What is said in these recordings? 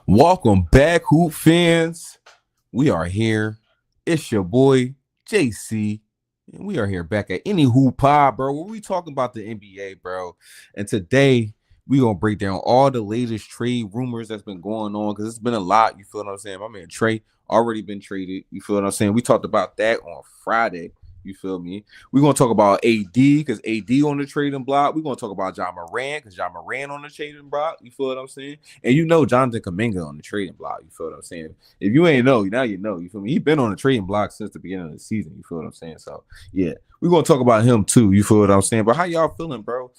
Welcome back, Hoop fans. We are here. It's your boy, JC. And we are here back at Any Hoop Pod, bro, where we talking about the NBA, bro. And today, we going to break down all the latest trade rumors that's been going on because it's been a lot. You feel what I'm saying? My man Trey already been traded. You feel what I'm saying? We talked about that on Friday. You feel me? We're going to talk about AD because AD on the trading block. We're going to talk about John Morant because John Morant on the trading block. You feel what I'm saying? And you know Jonathan Kuminga on the trading block. You feel what I'm saying? If you ain't know, now you know. You feel me? He been on the trading block since the beginning of the season. You feel what I'm saying? So, yeah. We're going to talk about him too. You feel what I'm saying? But how y'all feeling, bro?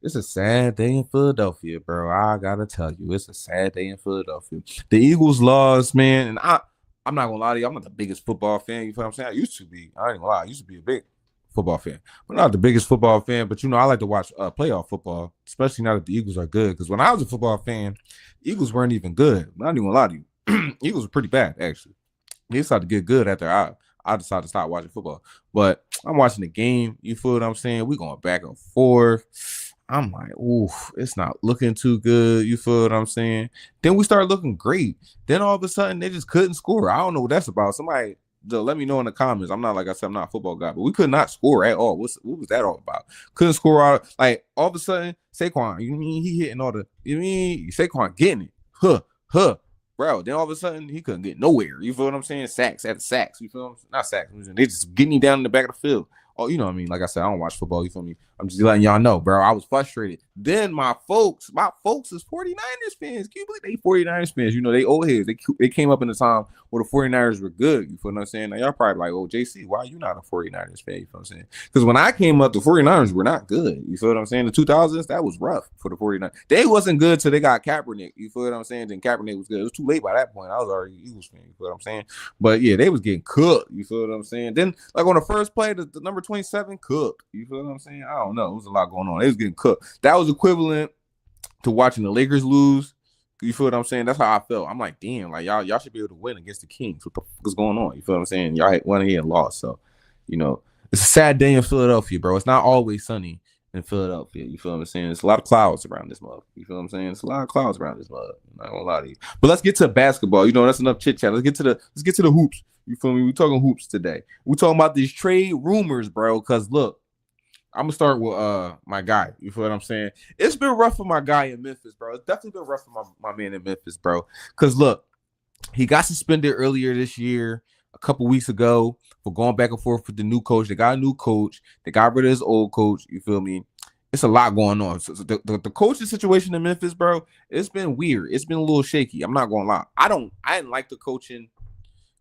It's a sad day in Philadelphia, bro. I got to tell you. It's a sad day in Philadelphia. The Eagles lost, man. And I'm not gonna lie to you. I'm not the biggest football fan. You feel what I'm saying? I used to be. I ain't gonna lie. I used to be a big football fan, but not the biggest football fan. But I like to watch playoff football, especially now that the Eagles are good. Because when I was a football fan, Eagles weren't even good. I'm not even gonna lie to you. Eagles were pretty bad actually. They started to get good after I decided to stop watching football. But I'm watching the game. You feel what I'm saying? We going back and forth. I'm like, ooh, it's not looking too good. You feel what I'm saying? Then we start looking great. Then all of a sudden they just couldn't score. I don't know what that's about. Somebody let me know in the comments. I'm not, like I said, I'm not a football guy, but we could not score at all. What was that all about? Couldn't score out. Like all of a sudden, Saquon, you mean he hitting all the, you mean Saquon getting it? Huh. Bro, then all of a sudden he couldn't get nowhere. You feel what I'm saying? Sacks after sacks. You feel what I'm saying? Not sacks. They just getting him down in the back of the field. Oh, you know what I mean? Like I said, I don't watch football. You feel me? I'm just letting y'all know, bro. I was frustrated. Then my folks is 49ers fans. Can you believe they 49ers fans? You know, they old heads. They came up in the time where the 49ers were good. You feel what I'm saying? Now, y'all probably like, oh, JC, why are you not a 49ers fan? You feel what I'm saying? Because when I came up, the 49ers were not good. You feel what I'm saying? The 2000s, that was rough for the 49ers. They wasn't good till they got Kaepernick. You feel what I'm saying? Then Kaepernick was good. It was too late by that point. I was already an Eagles fan. You feel what I'm saying? But yeah, they was getting cooked. You feel what I'm saying? Then, like on the first play, the number 27 cooked. You feel what I'm saying? I don't know. It was a lot going on. They was getting cooked. That was equivalent to watching the Lakers lose. You feel what I'm saying? That's how I felt. I'm like, damn, like y'all should be able to win against the Kings. What the fuck is going on? You feel what I'm saying? Y'all had won here and lost. So, it's a sad day in Philadelphia, bro. It's not always sunny in Philadelphia. You feel what I'm saying? There's a lot of clouds around this mug. You feel what I'm saying? It's a lot of clouds around this mug. I'm not gonna lie to you. But let's get to basketball. That's enough chit chat. Let's get to the hoops. You feel me? We're talking hoops today. We're talking about these trade rumors, bro. Cause look, I'm gonna start with my guy. You feel what I'm saying? It's been rough for my guy in Memphis, bro. It's definitely been rough for my man in Memphis, bro. Cause look, he got suspended earlier this year, a couple weeks ago, for going back and forth with the new coach. They got a new coach. They got rid of his old coach. You feel me? It's a lot going on. So the coaching situation in Memphis, bro, it's been weird. It's been a little shaky. I'm not gonna lie. I didn't like the coaching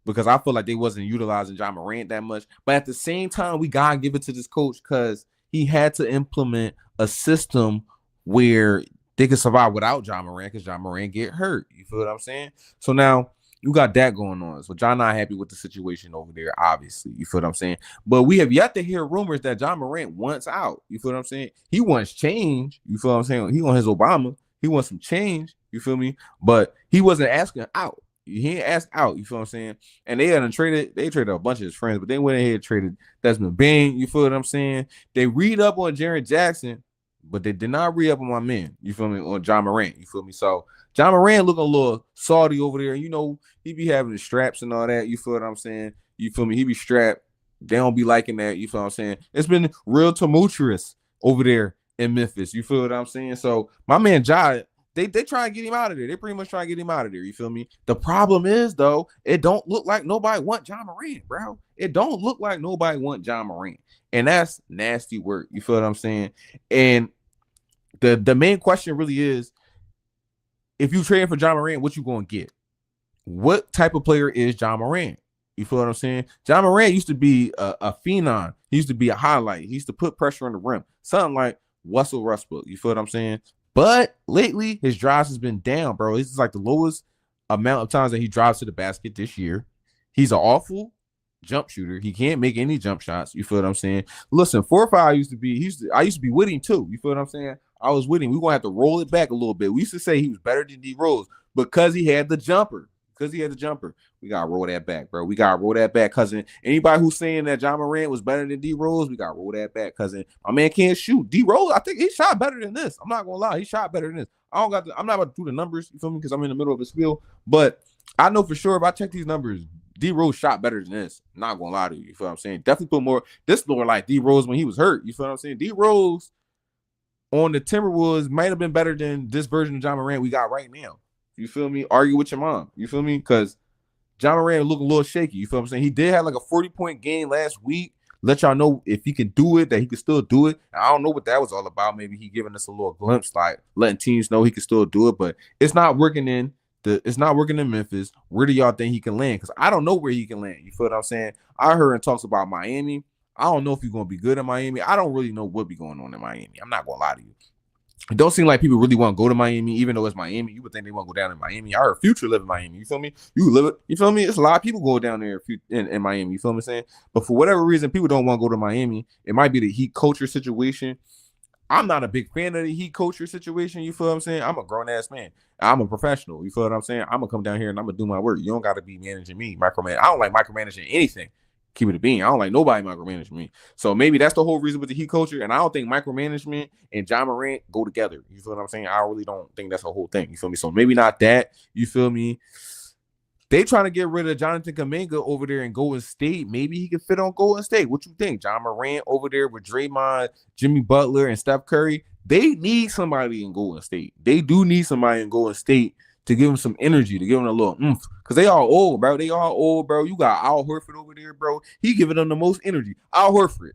because I feel like they wasn't utilizing John Morant that much. But at the same time, we gotta give it to this coach because he had to implement a system where they could survive without John Morant because John Morant get hurt. You feel what I'm saying? So now you got that going on. So John not happy with the situation over there, obviously. You feel what I'm saying? But we have yet to hear rumors that John Morant wants out. You feel what I'm saying? He wants change. You feel what I'm saying? He wants his Obama. He wants some change. You feel me? But he wasn't asking out. He ain't asked out. You feel what I'm saying? And they traded a bunch of his friends, but they went ahead and traded Desmond Bain. You feel what I'm saying? They read up on Jaren Jackson, but they did not read up on my man. You feel me? On John Morant. You feel me? So John Morant looking a little salty over there. He be having the straps and all that. You feel what I'm saying? You feel me? He be strapped. They don't be liking that. You feel what I'm saying? It's been real tumultuous over there in Memphis. You feel what I'm saying? So my man John, they try to get him out of there. They pretty much try to get him out of there. You feel me? The problem is, though, it don't look like nobody want John Morant, bro. It don't look like nobody want John Morant. And that's nasty work. You feel what I'm saying? And the main question really is, if you trade for John Morant, what you going to get? What type of player is John Morant? You feel what I'm saying? John Morant used to be a phenom. He used to be a highlight. He used to put pressure on the rim. Something like Russell Westbrook. You feel what I'm saying? But lately, his drives has been down, bro. This is like the lowest amount of times that he drives to the basket this year. He's an awful jump shooter. He can't make any jump shots. You feel what I'm saying? Listen, 4-5 I used to be with him too. You feel what I'm saying? I was with him. We're gonna have to roll it back a little bit. We used to say he was better than D Rose because he had the jumper. We gotta roll that back, bro. We gotta roll that back, cousin. Anybody who's saying that John Morant was better than D Rose, we gotta roll that back, cousin. My man can't shoot. D Rose, I think he shot better than this. I'm not gonna lie, he shot better than this. I'm not about to do the numbers, you feel me? Because I'm in the middle of a spiel. But I know for sure if I check these numbers, D Rose shot better than this. Not gonna lie to you. You feel what I'm saying? Definitely put more. This more like D Rose when he was hurt. You feel what I'm saying? D Rose on the Timberwolves might have been better than this version of John Morant we got right now. You feel me? Argue with your mom. You feel me? Because John Morant looked a little shaky. You feel what I'm saying? He did have like a 40-point game last week. Let y'all know if he can do it, that he can still do it. I don't know what that was all about. Maybe he giving us a little glimpse, like letting teams know he can still do it, but it's not working in Memphis. Where do y'all think he can land? Because I don't know where he can land. You feel what I'm saying? I heard in talks about Miami. I don't know if he's gonna be good in Miami. I don't really know what be going on in Miami. I'm not gonna lie to you. It don't seem like people really want to go to Miami, even though it's Miami. You would think they want to go down in Miami. I heard Future live in Miami. You feel me? You live it. You feel me? It's a lot of people go down there in Miami. You feel me? I'm saying? But for whatever reason, people don't want to go to Miami. It might be the heat culture situation. I'm not a big fan of the heat culture situation. You feel what I'm saying? I'm a grown ass man. I'm a professional. You feel what I'm saying? I'm gonna come down here and I'm gonna do my work. You don't got to be managing me, micromanage. I don't like micromanaging anything. Keep it a bean. I don't like nobody micromanaging me. So maybe that's the whole reason with the heat culture. And I don't think micromanagement and John Morant go together. You feel what I'm saying? I really don't think that's the whole thing. You feel me? So maybe not that. You feel me? They trying to get rid of Jonathan Kuminga over there in Golden State. Maybe he can fit on Golden State. What you think? John Morant over there with Draymond, Jimmy Butler, and Steph Curry. They need somebody in Golden State. They do need somebody in Golden State to give them some energy, to give them a little oomph. Because they all old, bro. They all old, bro. You got Al Horford over there, bro. He giving them the most energy. Al Horford.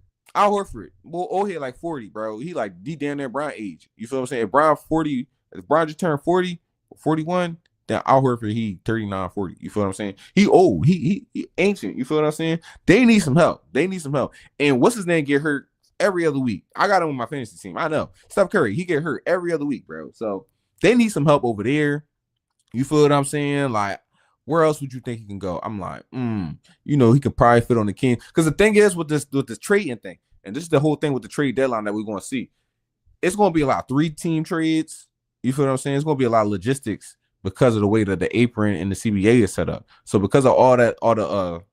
Well, old head like 40, bro. He like damn near Brian age. You feel what I'm saying? If Brian just turned 40, 41, then Al Horford, he 39, 40. You feel what I'm saying? He old. He ancient. You feel what I'm saying? They need some help. And what's his name get hurt every other week? I got him on my fantasy team. I know. Steph Curry, he get hurt every other week, bro. So they need some help over there. You feel what I'm saying? Like, where else would you think he can go? I'm like, he could probably fit on the King. Because the thing is with this trading thing, and this is the whole thing with the trade deadline that we're going to see. It's going to be a lot of 3-team trades. You feel what I'm saying? It's going to be a lot of logistics because of the way that the apron and the CBA is set up. So because of all the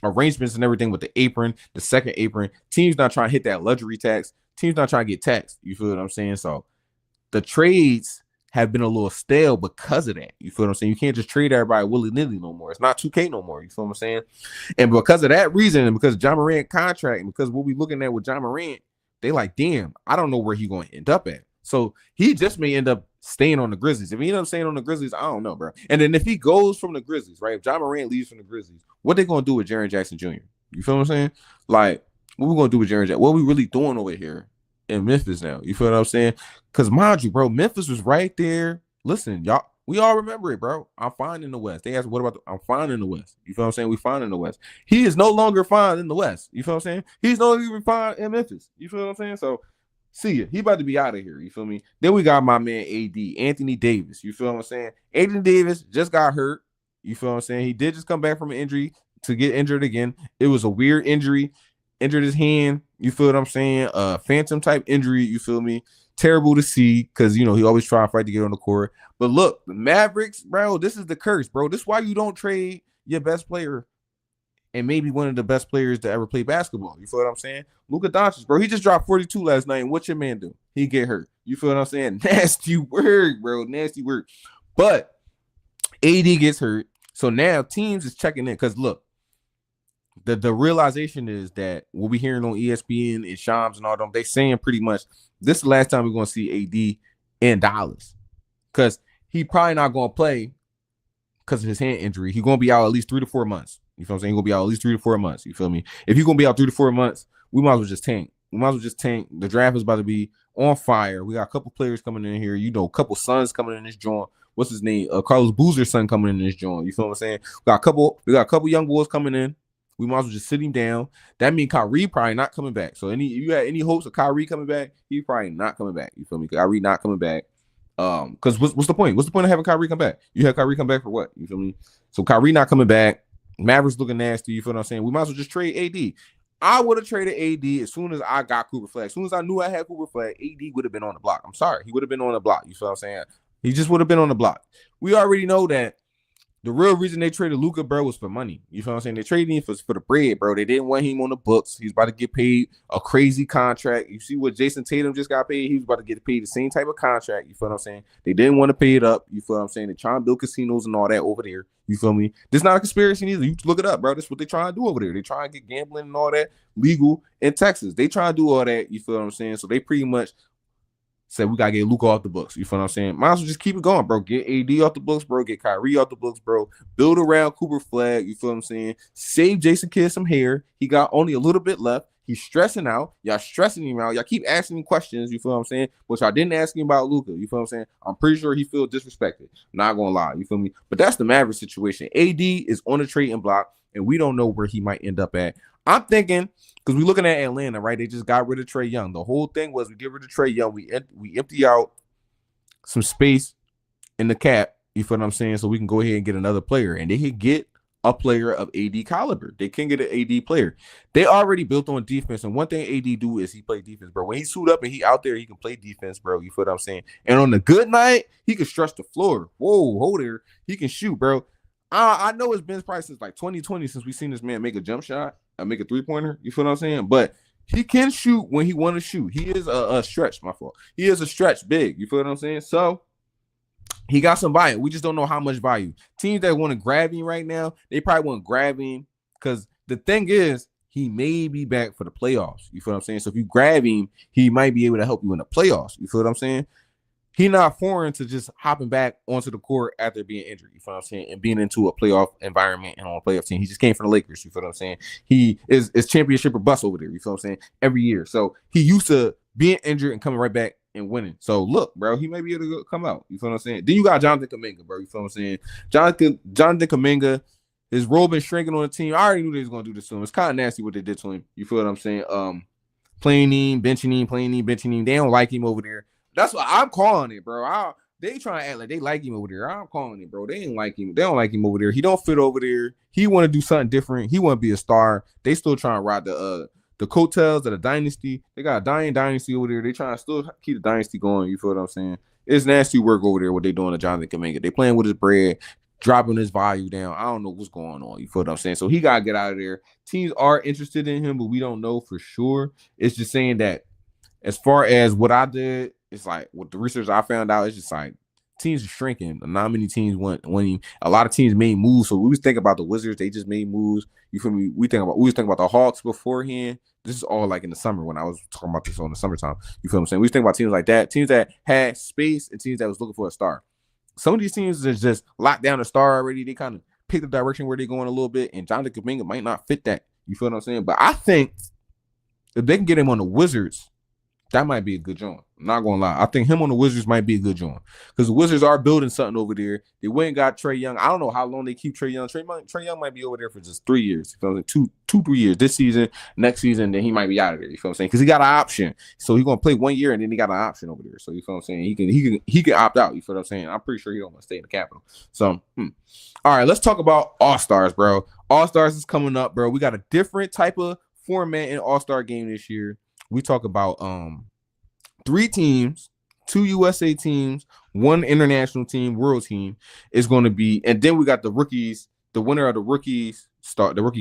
arrangements and everything with the apron, the second apron, teams not trying to hit that luxury tax. Teams not trying to get taxed. You feel what I'm saying? So the trades have been a little stale because of that. You feel what I'm saying? You can't just trade everybody willy-nilly no more. It's not 2K no more. You feel what I'm saying? And because of that reason, and because of John Morant contract, and because what we looking at with John Morant, they like, damn, I don't know where he's going to end up at. So he just may end up staying on the Grizzlies. If he ends up staying on the Grizzlies, I don't know, bro. And then if he goes from the Grizzlies, right? If John Morant leaves from the Grizzlies, what they going to do with Jaren Jackson Jr.? You feel what I'm saying? Like, what we going to do with Jaren Jackson? What are we really doing over here in Memphis now? You feel what I'm saying? Because mind you, bro, Memphis was right there. Listen, y'all, we all remember it, bro. I'm fine in the West. They asked, what about I'm fine in the West. You feel what I'm saying? We fine in the West. He is no longer fine in the West. You feel what I'm saying? He's no longer fine in Memphis. You feel what I'm saying? So, see ya. He about to be out of here. You feel me? Then we got my man AD, Anthony Davis. You feel what I'm saying? Anthony Davis just got hurt. You feel what I'm saying? He did just come back from an injury to get injured again. It was a weird injury. Injured his hand. You feel what I'm saying? Phantom type injury. You feel me? Terrible to see because, he always try to fight to get on the court. But look, the Mavericks, bro, this is the curse, bro. This is why you don't trade your best player and maybe one of the best players to ever play basketball. You feel what I'm saying? Luka Doncic, bro. He just dropped 42 last night. And what's your man do? He get hurt. You feel what I'm saying? Nasty word, bro. Nasty word. But AD gets hurt. So now teams is checking in because, look, the realization is that what we hearing on ESPN and Shams and all them, they saying pretty much this is the last time we're going to see AD in Dallas because he probably not going to play because of his hand injury. He's going to be out at least 3 to 4 months. You feel what I'm saying? He's going to be out at least 3 to 4 months. You feel me? If he's going to be out 3 to 4 months, we might as well just tank. The draft is about to be on fire. We got a couple players coming in here. A couple sons coming in this joint. What's his name? Carlos Boozer's son coming in this joint. You feel what I'm saying? We got a couple young boys coming in. We might as well just sit him down. That means Kyrie probably not coming back. So you had any hopes of Kyrie coming back? He probably not coming back. You feel me? Kyrie not coming back. Because what's the point? What's the point of having Kyrie come back? You have Kyrie come back for what? You feel me? So Kyrie not coming back. Mavericks looking nasty. You feel what I'm saying? We might as well just trade AD. I would have traded AD as soon as I got Cooper Flag. As soon as I knew I had Cooper Flag, AD would have been on the block. I'm sorry. He would have been on the block. You feel what I'm saying? He just would have been on the block. We already know that The real reason they traded Luka, bro, was for money. You feel what I'm saying? They traded him for the bread, bro. They didn't want him on the books. He's about to get paid a crazy contract. You see what Jason Tatum just got paid? He was about to get paid the same type of contract. You feel what I'm saying? They didn't want to pay it up. You feel what I'm saying? They're trying to build casinos and all that over there. You feel me? This is not a conspiracy either. You look it up, bro. That's what they trying to do over there. They trying to get gambling and all that legal in Texas. They trying to do all that. You feel what I'm saying? So they pretty much said we gotta get Luka off the books. You feel what I'm saying? Might as well just keep it going, bro. Get AD off the books, bro. Get Kyrie off the books, bro. Build around Cooper Flag. You feel what I'm saying? Save Jason Kidd some hair. He got only a little bit left. He's stressing out. Y'all stressing him out. Y'all keep asking him questions. You feel what I'm saying? Which I didn't ask him about Luka. You feel what I'm saying? I'm pretty sure he feels disrespected. Not gonna lie. You feel me? But that's the Maverick situation. AD is on the trading block, and we don't know where he might end up at. I'm thinking, because we're looking at Atlanta, right? They just got rid of Trae Young. The whole thing was we get rid of Trae Young. We empty out some space in the cap, you feel what I'm saying? So we can go ahead and get another player. And they can get a player of AD caliber. They can get an AD player. They already built on defense. And one thing AD do is he play defense, bro. When he suit up and he out there, he can play defense, bro. You feel what I'm saying? And on the good night, he can stretch the floor. Whoa, hold there. He can shoot, bro. I know it's been probably since like 2020 since we seen this man make a jump shot, make a three-pointer. You feel what I'm saying? But he can shoot when he want to shoot. He is a stretch, my fault. He is a stretch big. You feel what I'm saying? So he got some value. We just don't know how much value. Teams that want to grab him right now, they probably want to grab him because the thing is, he may be back for the playoffs. You feel what I'm saying? So if you grab him, he might be able to help you in the playoffs. You feel what I'm saying? He's not foreign to just hopping back onto the court after being injured, you feel what I'm saying, and being into a playoff environment and on a playoff team. He just came from the Lakers, you feel what I'm saying? He is championship or bust over there, you feel what I'm saying, every year. So he used to being injured and coming right back and winning. So look, bro, he may be able to come out, you feel what I'm saying? Then you got Jonathan Kuminga, bro, you feel what I'm saying? Jonathan Kuminga, his role been shrinking on the team. I already knew they was going to do this to him. It's kind of nasty what they did to him, you feel what I'm saying? Playing him, benching him, playing him, benching him. They don't like him over there. That's what I'm calling it, bro. They trying to act like they like him over there. I'm calling it, bro. They ain't like him. They don't like him over there. He don't fit over there. He want to do something different. He want to be a star. They still trying to ride the coattails of the dynasty. They got a dying dynasty over there. They trying to still keep the dynasty going. You feel what I'm saying? It's nasty work over there. What they doing to Jonathan Kuminga? They playing with his bread, dropping his value down. I don't know what's going on. You feel what I'm saying? So he gotta get out of there. Teams are interested in him, but we don't know for sure. It's just saying that as far as what I did. It's like with the research I found out, it's just like teams are shrinking. Not many teams want him. A lot of teams made moves. So we was thinking about the Wizards, they just made moves. You feel me? We was thinking about the Hawks beforehand. This is all like in the summer when I was talking about this on the summertime. You feel what I'm saying? We was thinking about teams like that, teams that had space and teams that was looking for a star. Some of these teams is just locked down a star already. They kind of pick the direction where they're going a little bit, and Jonathan Kuminga might not fit that. You feel what I'm saying? But I think if they can get him on the Wizards, that might be a good joint. I'm not gonna lie. I think him on the Wizards might be a good joint because the Wizards are building something over there. They went and got Trae Young. I don't know how long they keep Trae Young. Trae Young might be over there for just 3 years. You feel like 3 years. This season, next season, then he might be out of there. You feel what I'm saying? Because he got an option. So he's gonna play 1 year and then he got an option over there. So you feel what I'm saying? He can opt out. You feel what I'm saying? I'm pretty sure he don't want to stay in the Capitol. So all right, let's talk about All-Stars, bro. All-Stars is coming up, bro. We got a different type of format in All-Star game this year. We talk about 3 teams, 2 USA teams, 1 international team, world team is going to be, and then we got the rookies, the winner of the rookie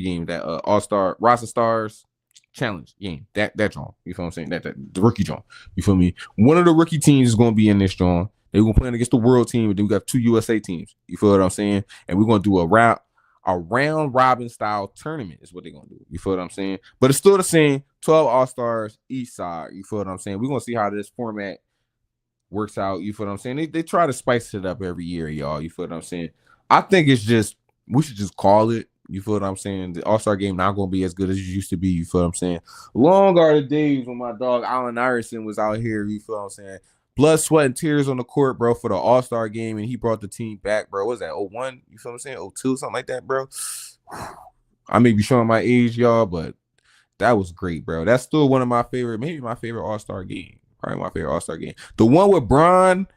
game, that All-Star Roster Stars Challenge game, that John, you feel what I'm saying? That the rookie John, you feel me? One of the rookie teams is going to be in this John. They're going to play against the world team, and then we got 2 USA teams. You feel what I'm saying? And we're going to do a round robin style tournament is what they're gonna do. You feel what I'm saying? But it's still the same 12 All-Stars each side. You feel what I'm saying? We're gonna see how this format works out. You feel what I'm saying? They try to spice it up every year, y'all. You feel what I'm saying? I think it's just we should just call it. You feel what I'm saying? The All-Star game not gonna be as good as it used to be. You feel what I'm saying? Long are the days when my dog Allen Iverson was out here. You feel what I'm saying? Blood, sweat, and tears on the court, bro, for the All-Star game, and he brought the team back, bro. What was that, 01? You feel what I'm saying? 02, something like that, bro. I may be showing my age, y'all, but that was great, bro. That's still one of my favorite, maybe my favorite All-Star game. Probably my favorite All-Star game. The one with Bron,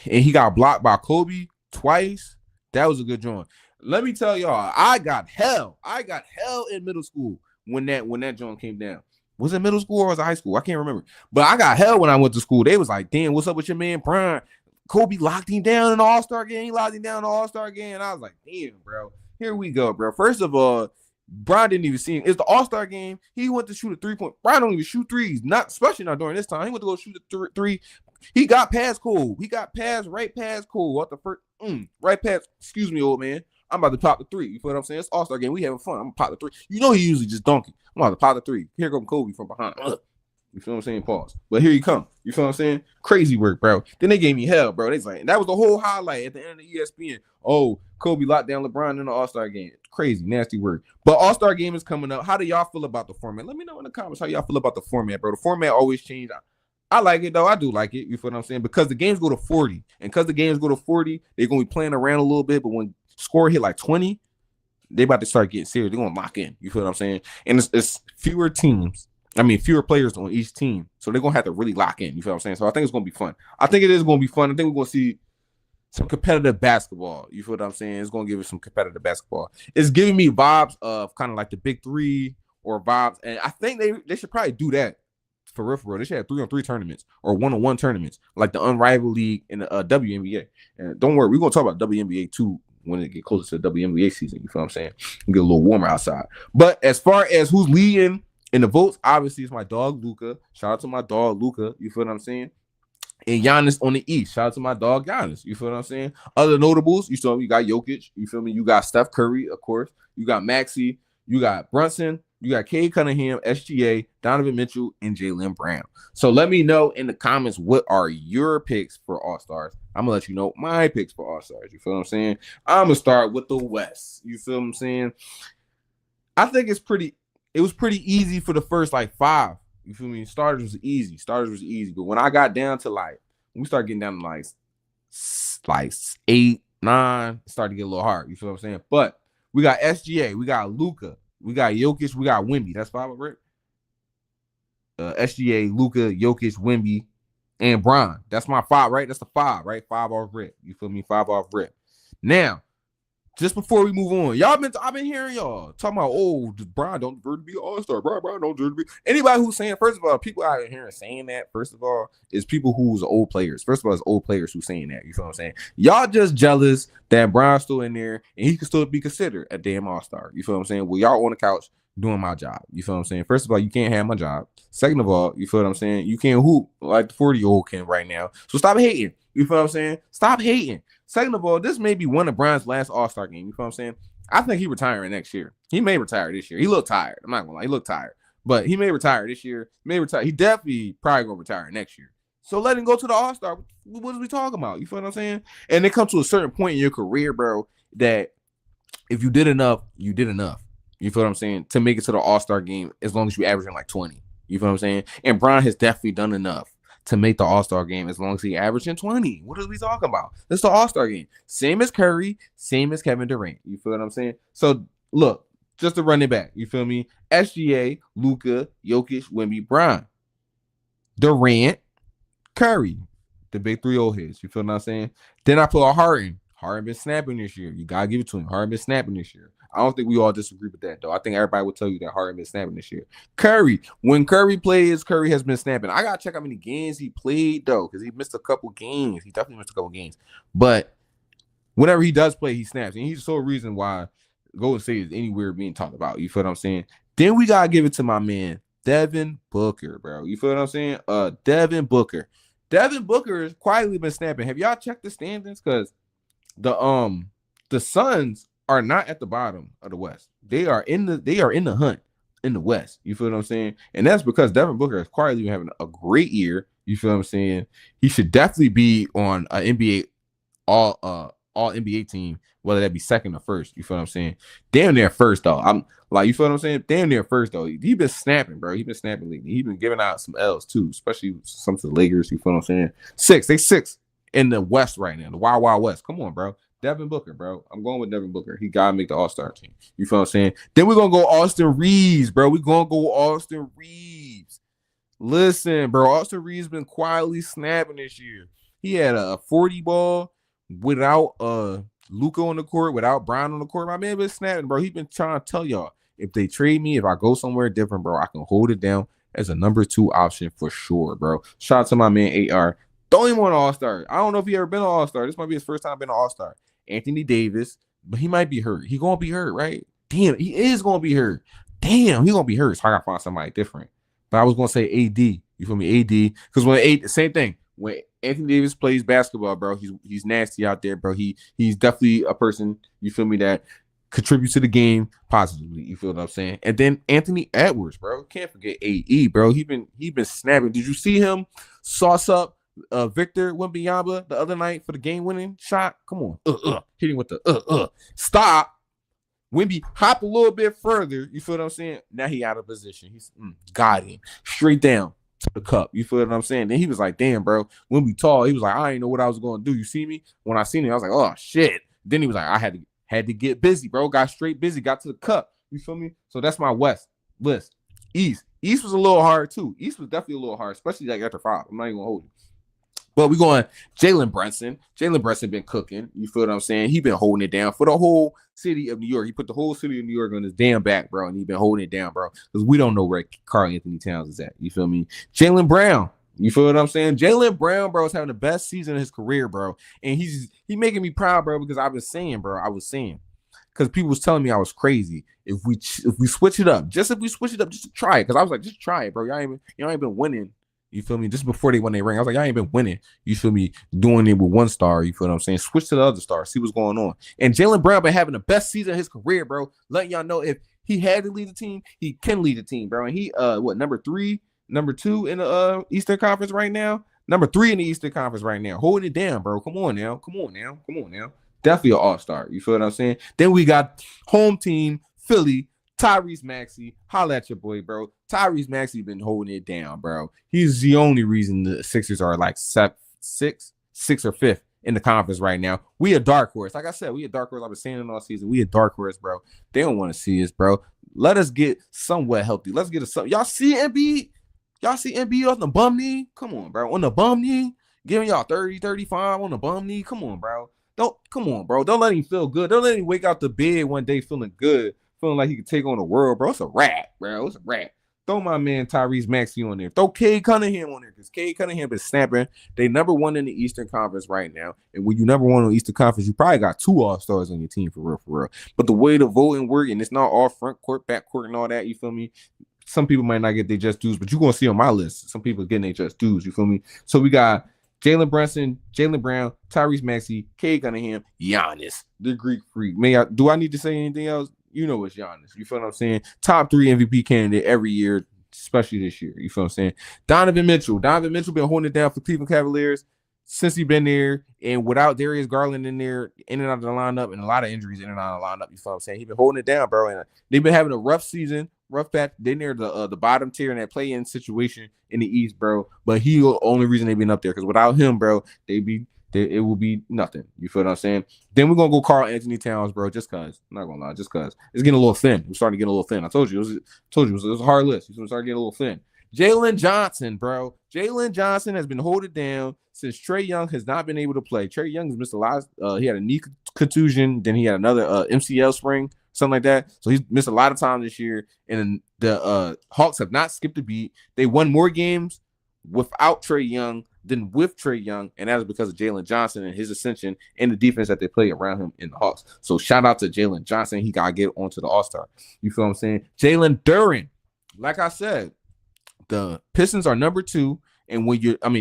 and he got blocked by Kobe twice. That was a good joint. Let me tell y'all, I got hell in middle school when that joint came down. Was it middle school or was it high school? I can't remember. But I got hell when I went to school. They was like, damn, what's up with your man Brian? Kobe locked him down in the All-Star game. He locked him down in the All-Star game. And I was like, damn, bro. Here we go, bro. First of all, Bron didn't even see him. It's the All-Star game. He went to shoot a three-point. Bron don't even shoot threes. Especially not during this time. He went to go shoot a three. He got past Cole. He got right past Cole. What the first? Right past, excuse me, old man. I'm about to pop the three. You feel what I'm saying? It's All-Star game. We having fun. I'm going to pop the three. You know he usually just donkey. I'm about to pop the three. Here comes Kobe from behind. You feel what I'm saying? Pause. But here you come. You feel what I'm saying? Crazy work, bro. Then they gave me hell, bro. They like, that was the whole highlight at the end of the ESPN. Oh, Kobe locked down LeBron in the All-Star game. Crazy, nasty work. But All-Star game is coming up. How do y'all feel about the format? Let me know in the comments how y'all feel about the format, bro. The format always changes. I like it, though. I do like it. You feel what I'm saying? Because the games go to 40. And because the games go to 40, they're going to be playing around a little bit. But when score hit like 20, they about to start getting serious. They're going to lock in. You feel what I'm saying? And it's fewer teams. I mean, fewer players on each team. So they're going to have to really lock in. You feel what I'm saying? So I think it's going to be fun. I think it is going to be fun. I think we're going to see some competitive basketball. You feel what I'm saying? It's going to give us some competitive basketball. It's giving me vibes of kind of like the Big Three or vibes. And I think they should probably do that for real, for real. They should have 3-on-3 tournaments or 1-on-1 tournaments like the Unrivaled League and the WNBA. And don't worry, we're going to talk about WNBA too when it get closer to the WNBA season. You feel what I'm saying? Get a little warmer outside. But as far as who's leading in the votes, obviously it's my dog Luka. Shout out to my dog Luka. You feel what I'm saying? And Giannis on the East. Shout out to my dog Giannis. You feel what I'm saying? Other notables, you saw me. You got Jokic. You feel me? You got Steph Curry, of course. You got Maxey. You got Brunson. You got Cade Cunningham, SGA, Donovan Mitchell, and Jaylen Brown. So let me know in the comments what are your picks for All-Stars. I'm going to let you know my picks for All-Stars. You feel what I'm saying? I'm going to start with the West. You feel what I'm saying? I think it was pretty easy for the first like 5. You feel me? Starters was easy. But when I got down to when we started getting down to like 8, 9, it started to get a little hard. You feel what I'm saying? But we got SGA, we got Luka, we got Jokic, we got Wemby. That's 5, right? SGA, Luka, Jokic, Wemby, and Bron. That's my 5, right? That's the 5, right? 5 off rip. You feel me? 5 off rip. Now, just before we move on, I've been hearing y'all talking about, oh, Bron don't deserve to be an All-Star. Bron don't deserve to be. Anybody who's saying, first of all, people out here saying that, first of all, is people who's old players. First of all, it's old players who's saying that. You feel what I'm saying? Y'all just jealous that Bron's still in there and he can still be considered a damn All-Star. You feel what I'm saying? Well, y'all on the couch doing my job. You feel what I'm saying? First of all, you can't have my job. Second of all, you feel what I'm saying? You can't hoop like the 40-year-old can right now. So stop hating. You feel what I'm saying? Stop hating. Second of all, this may be one of Bron's last All-Star game. You feel what I'm saying? I think he's retiring next year. He may retire this year. He looked tired. I'm not gonna lie. He looked tired. But he may retire this year. He definitely probably gonna retire next year. So let him go to the All-Star. What are we talking about? You feel what I'm saying? And it comes to a certain point in your career, bro, that if you did enough, you did enough. You feel what I'm saying? To make it to the All-Star game as long as you averaging like 20. You feel what I'm saying? And Bron has definitely done enough to make the All-Star game as long as he averaging 20. What are we talking about? It's the All-Star game. Same as Curry, same as Kevin Durant. You feel what I'm saying? So, look, just to run it back. You feel me? SGA, Luka, Jokic, Wemby, Bron. Durant, Curry. The big 3 old heads. You feel what I'm saying? Then I put a Harden. Harden been snapping this year. You got to give it to him. Harden been snapping this year. I don't think we all disagree with that, though. I think everybody will tell you that Harden been snapping this year. Curry, when Curry plays, Curry has been snapping. I got to check how many games he played, though, because he missed a couple games. He definitely missed a couple games. But whenever he does play, he snaps. And he's the sole reason why Golden State is anywhere being talked about. You feel what I'm saying? Then we got to give it to my man, Devin Booker, bro. You feel what I'm saying? Devin Booker. Devin Booker has quietly been snapping. Have y'all checked the standings? Because the Suns are not at the bottom of the West. They are in the hunt in the West. You feel what I'm saying? And that's because Devin Booker is quietly having a great year. You feel what I'm saying? He should definitely be on an NBA all NBA team, whether that be second or first. You feel what I'm saying? Damn near first though. I'm like, you feel what I'm saying? Damn near first though. He been snapping, bro. He been snapping lately. He been giving out some L's too, especially some to the Lakers. You feel what I'm saying? 6. They 6 in the West right now. The Wild Wild West. Come on, bro. Devin Booker, bro. I'm going with Devin Booker. He got to make the All-Star team. You feel what I'm saying? Then we're going to go Austin Reeves, bro. We're going to go Austin Reeves. Listen, bro. Austin Reeves been quietly snapping this year. He had a 40 ball without Luka on the court, without Brown on the court. My man been snapping, bro. He been trying to tell y'all, if they trade me, if I go somewhere different, bro, I can hold it down as a number 2 option for sure, bro. Shout out to my man, AR. Throw him on All-Star. I don't know if he ever been an All-Star. This might be his first time being an All-Star. Anthony Davis, but he might be hurt. He gonna be hurt, right? Damn, he is gonna be hurt. Damn, he gonna be hurt. So I gotta find somebody different. But I was gonna say AD. You feel me? AD. Because when same thing. When Anthony Davis plays basketball, bro, he's nasty out there, bro. He's definitely a person, you feel me, that contributes to the game positively. You feel what I'm saying? And then Anthony Edwards, bro. Can't forget AE, bro. He been snapping. Did you see him sauce up Victor Wembanyama the other night for the game-winning shot? Come on. Hitting with the stop. Wemby hop a little bit further. You feel what I'm saying? Now he out of position. He's got him straight down to the cup. You feel what I'm saying? Then he was like, damn, bro. Wemby tall. He was like, I didn't know what I was going to do. You see me? When I seen him, I was like, oh, shit. Then he was like, I had to get busy, bro. Got straight busy. Got to the cup. You feel me? So that's my West list. East was a little hard, too. East was definitely a little hard, especially like after 5. I'm not even going to hold you. But we going Jalen Brunson. Jalen Brunson been cooking. You feel what I'm saying? He been holding it down for the whole city of New York. He put the whole city of New York on his damn back, bro. And he been holding it down, bro. Because we don't know where Karl-Anthony Towns is at. You feel me? Jaylen Brown. You feel what I'm saying? Jaylen Brown, bro, is having the best season of his career, bro. And he making me proud, bro, because I was saying, because people was telling me I was crazy. If we switch it up, just to try it. Because I was like, just try it, bro. Y'all ain't been winning. You feel me? Just before they won their ring, I was like, y'all ain't been winning. You feel me? Doing it with one star. You feel what I'm saying? Switch to the other star. See what's going on. And Jaylen Brown been having the best season of his career, bro. Letting y'all know if he had to lead the team, he can lead the team, bro. And he number 2 in the Eastern Conference right now. Number 3 in the Eastern Conference right now. Holding it down, bro. Come on now. Definitely an all-star. You feel what I'm saying? Then we got home team, Philly. Tyrese Maxey, holla at your boy, bro. Tyrese Maxey been holding it down, bro. He's the only reason the Sixers are like 6th or 5th in the conference right now. We a dark horse. Like I said, we a dark horse. I've been saying it all season. We a dark horse, bro. They don't want to see us, bro. Let us get somewhat healthy. Let's get us something. Y'all see Embiid? Y'all see Embiid on the bum knee? Come on, bro. On the bum knee? Giving y'all 30, 35 on the bum knee? Come on, bro. Don't let him feel good. Don't let him wake out the bed one day feeling good. Feeling like he could take on the world, bro. It's a wrap, bro. It's a wrap. Throw my man Tyrese Maxey on there. Throw Cade Cunningham on there because Cade Cunningham been snapping. They number 1 in the Eastern Conference right now. And when you number 1 in the Eastern Conference, you probably got 2 All-Stars on your team for real. But the way the voting work, and it's not all front court, back court, and all that, you feel me? Some people might not get their just dues, but you're going to see on my list, some people getting their just dues, you feel me? So we got Jalen Brunson, Jaylen Brown, Tyrese Maxey, Cade Cunningham, Giannis, the Greek Freak. Do I need to say anything else? You know it's Giannis. You feel what I'm saying? Top 3 MVP candidate every year, especially this year. You feel what I'm saying? Donovan Mitchell been holding it down for Cleveland Cavaliers since he been there, and without Darius Garland in there, in and out of the lineup, and a lot of injuries in and out of the lineup. You feel what I'm saying? He been holding it down, bro. And they've been having a rough season, rough patch. They're near the bottom tier in that play-in situation in the East, bro. But he the only reason they've been up there because without him, bro, it will be nothing. You feel what I'm saying? Then we're gonna go Karl-Anthony Towns, bro. Just cause. I'm not gonna lie, just cause it's getting a little thin. We're starting to get a little thin. I told you it was a hard list. You're gonna start getting a little thin. Jalen Johnson, bro. Jalen Johnson has been holding down since Trae Young has not been able to play. Trae Young has missed a lot. He had a knee contusion, then he had another MCL sprain, something like that. So he's missed a lot of time this year. And the Hawks have not skipped a beat. They won more games without Trae Young than with Trae Young, and that is because of Jalen Johnson and his ascension and the defense that they play around him in the Hawks. So shout out to Jalen Johnson. He got to get onto the All-Star. You feel what I'm saying? Jalen Duren, like I said, the Pistons are number 2, and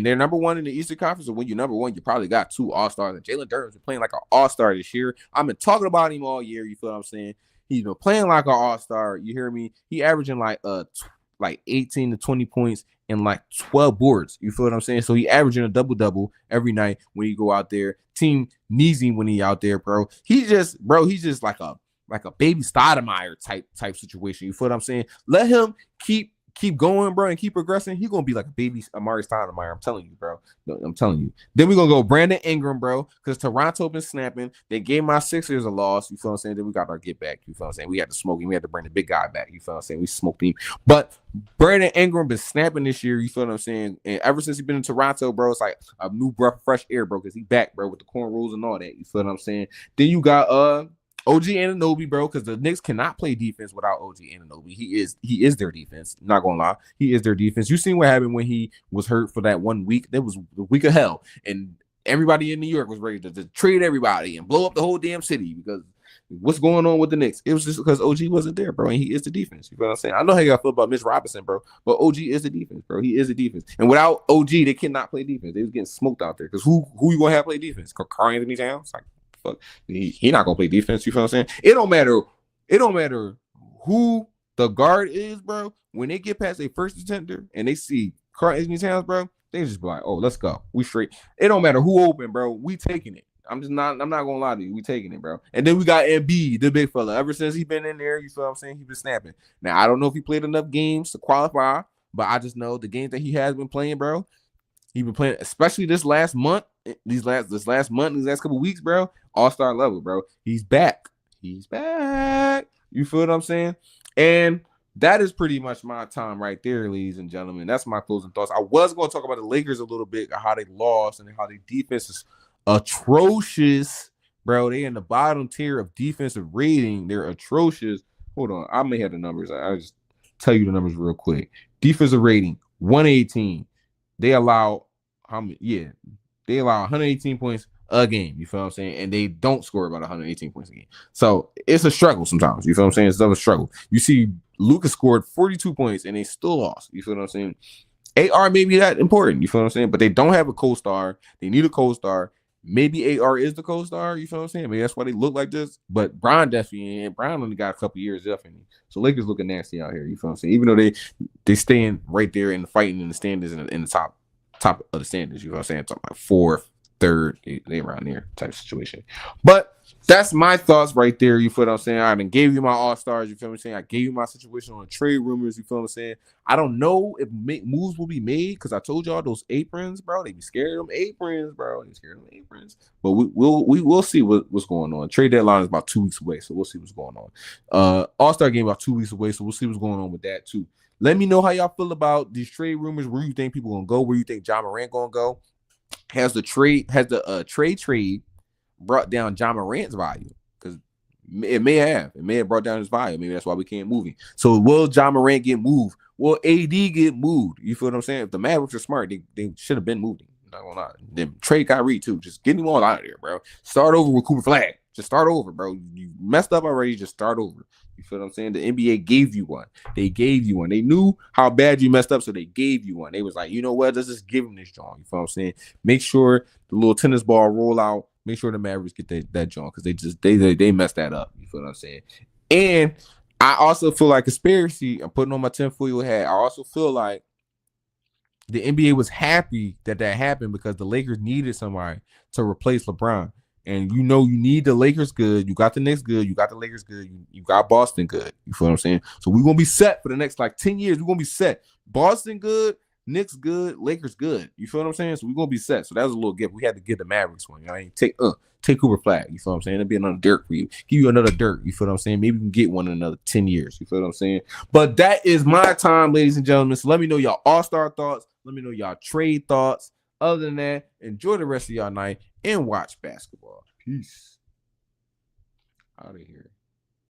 they're number 1 in the Eastern Conference, and when you're number 1, you probably got 2 All-Stars. And Jalen Duren's been playing like an All-Star this year. I've been talking about him all year. You feel what I'm saying? He's been playing like an All-Star. You hear me? He averaging like 18 to 20 points and like 12 boards. You feel what I'm saying? So he averaging a double-double every night when he go out there. Team needs him when he out there, bro. He's just like a baby Stoudemire type situation. You feel what I'm saying? Let him keep going, bro, and keep progressing. He's gonna be like a baby Amari Stoudemire. I'm telling you, bro. I'm telling you. Then we're gonna go Brandon Ingram, bro, because Toronto been snapping. They gave my Sixers a loss. You feel what I'm saying? Then we got our get back. You feel what I'm saying? We had to smoke him. We had to bring the big guy back. You feel what I'm saying? We smoked him. But Brandon Ingram been snapping this year. You feel what I'm saying? And ever since he been in Toronto, bro, it's like a new breath of fresh air, bro, because he back, bro, with the cornrows and all that. You feel what I'm saying? Then you got OG Anunoby, bro, because the Knicks cannot play defense without OG Anunoby. He is their defense. Not gonna lie, he is their defense. You seen what happened when he was hurt for that 1 week? That was the week of hell, and everybody in New York was ready to trade everybody and blow up the whole damn city because what's going on with the Knicks? It was just because OG wasn't there, bro, and he is the defense. You feel what I'm saying? I know how y'all feel about Mitch Robinson, bro, but OG is the defense, bro. He is the defense, and without OG, they cannot play defense. They was getting smoked out there because who you gonna have play defense? Karl Anthony Towns, like fuck, he not gonna play defense. You feel what I'm saying? It don't matter. It don't matter who the guard is, bro. When they get past a first contender and they see Karl Anthony Towns, bro, they just be like, oh, let's go. We straight. It don't matter who open, bro. We taking it. I'm not gonna lie to you. We taking it, bro. And then we got Embiid, the big fella. Ever since he been in there, you feel what I'm saying? He been snapping. Now I don't know if he played enough games to qualify, but I just know the games that he has been playing, bro. He been playing, especially this last month, these last couple weeks, bro. All-star level, bro. He's back. He's back. You feel what I'm saying? And that is pretty much my time right there, ladies and gentlemen. That's my closing thoughts. I was going to talk about the Lakers a little bit, how they lost and how their defense is atrocious, bro. They in the bottom tier of defensive rating. They're atrocious. Hold on. I may have the numbers. I'll just tell you the numbers real quick. Defensive rating, 118. They allow how many? Yeah, they allow 118 points a game. You feel what I'm saying? And they don't score about 118 points a game. So it's a struggle sometimes. You feel what I'm saying? It's a struggle. You see, Lucas scored 42 points and they still lost. You feel what I'm saying? AR may be that important. You feel what I'm saying? But they don't have a co-star. They need a co-star. Maybe AR is the co-star. You feel what I'm saying? Maybe that's why they look like this. But Brian definitely ain't. Brian only got a couple years left in him. So Lakers looking nasty out here. You feel what I'm saying? Even though they staying right there in the fighting in the standings in the top of the standings. You know what I'm saying? Talking like fourth, third, they around there type of situation. But that's my thoughts right there. You feel what I'm saying? I done gave you my all-stars. You feel what I'm saying? I gave you my situation on trade rumors. You feel what I'm saying? I don't know if moves will be made because I told y'all those aprons, bro. They be scared of them aprons, bro. They scared of them aprons. But we'll see what's going on. Trade deadline is about 2 weeks away, so we'll see what's going on. All-star game about 2 weeks away, so we'll see what's going on with that too. Let me know how y'all feel about these trade rumors. Where you think people gonna go? Where you think Ja Morant gonna go? Has the trade brought down Ja Morant's value? Because it may have brought down his value. Maybe that's why we can't move him. So will Ja Morant get moved? Will AD get moved? You feel what I'm saying? If the Mavericks are smart, they should have been moved him. Not gonna lie. Then trade Kyrie too. Just get him all out of there, bro. Start over with Cooper Flag. Just start over, bro. You messed up already. Just start over. You feel what I'm saying? The NBA gave you one. They gave you one. They knew how bad you messed up, so they gave you one. They was like, you know what? Let's just give him this joint. You feel what I'm saying? Make sure the little tennis ball roll out. Make sure the Mavericks get that joint because they messed that up. You feel what I'm saying? And I also feel like conspiracy. I'm putting on my tinfoil hat. I also feel like the NBA was happy that happened because the Lakers needed somebody to replace LeBron. And you need the Lakers good. You got the Knicks good. You got the Lakers good. You got Boston good. You feel what I'm saying? So we're going to be set for the next 10 years. We're going to be set. Boston good, Knicks good, Lakers good. You feel what I'm saying? So we're going to be set. So that was a little gift. We had to give the Mavericks one. You know, take Cooper Flag. You feel what I'm saying? It'll be another dirt for you. Give you another dirt. You feel what I'm saying? Maybe we can get one in another 10 years. You feel what I'm saying? But that is my time, ladies and gentlemen. So let me know y'all all-star thoughts. Let me know y'all trade thoughts. Other than that, enjoy the rest of y'all night and watch basketball. Peace. Out of here.